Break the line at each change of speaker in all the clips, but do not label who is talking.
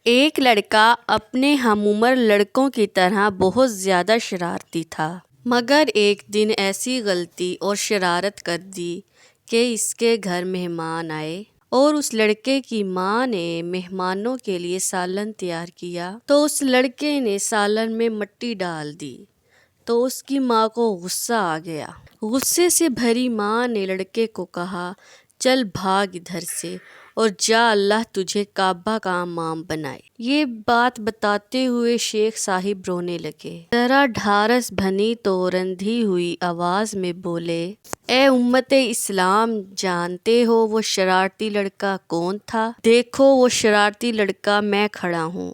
ایک لڑکا اپنے ہم عمر لڑکوں کی طرح بہت زیادہ شرارتی تھا، مگر ایک دن ایسی غلطی اور شرارت کر دی کہ اس کے گھر مہمان آئے اور اس لڑکے کی ماں نے مہمانوں کے لیے سالن تیار کیا تو اس لڑکے نے سالن میں مٹی ڈال دی تو اس کی ماں کو غصہ آ گیا۔ غصے سے بھری ماں نے لڑکے کو کہا، چل بھاگ ادھر سے اور جا، اللہ تجھے کعبہ کا امام بنائے۔ یہ بات بتاتے ہوئے شیخ صاحب رونے لگے، ذرا ڈھارس بھنی تو رندھی ہوئی آواز میں بولے، اے امت اسلام، جانتے ہو وہ شرارتی لڑکا کون تھا؟ دیکھو وہ شرارتی لڑکا میں کھڑا ہوں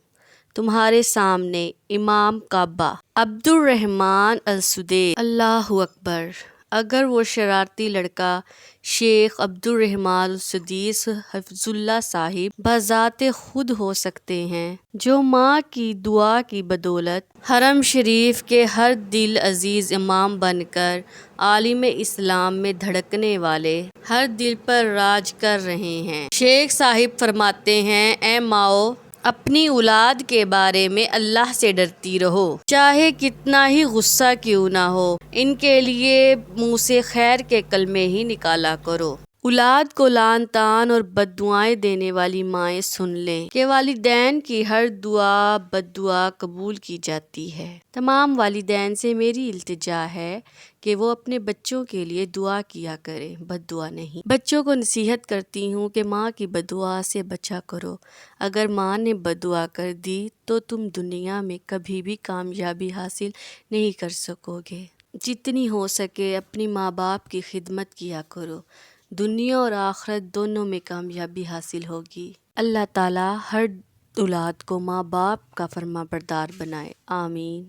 تمہارے سامنے، امام کعبہ، عبد الرحمن السدیس۔ اللہ اکبر! اگر وہ شرارتی لڑکا شیخ عبد الرحمن السدیس حفظ اللہ صاحب بذات خود ہو سکتے ہیں، جو ماں کی دعا کی بدولت حرم شریف کے ہر دل عزیز امام بن کر عالم اسلام میں دھڑکنے والے ہر دل پر راج کر رہے ہیں۔ شیخ صاحب فرماتے ہیں، اے ماؤ، اپنی اولاد کے بارے میں اللہ سے ڈرتی رہو، چاہے کتنا ہی غصہ کیوں نہ ہو، ان کے لیے منہ سے خیر کے کلمے ہی نکالا کرو۔ اولاد کو لعن طعن اور بد دعائیں دینے والی مائیں سن لیں کہ والدین کی ہر دعا بد دعا قبول کی جاتی ہے۔ تمام والدین سے میری التجا ہے کہ وہ اپنے بچوں کے لیے دعا کیا کریں، بد دعا نہیں۔ بچوں کو نصیحت کرتی ہوں کہ ماں کی بد دعا سے بچا کرو۔ اگر ماں نے بد دعا کر دی تو تم دنیا میں کبھی بھی کامیابی حاصل نہیں کر سکو گے۔ جتنی ہو سکے اپنی ماں باپ کی خدمت کیا کرو، دنیا اور آخرت دونوں میں کامیابی حاصل ہوگی۔ اللہ تعالیٰ ہر اولاد کو ماں باپ کا فرما بردار بنائے، آمین۔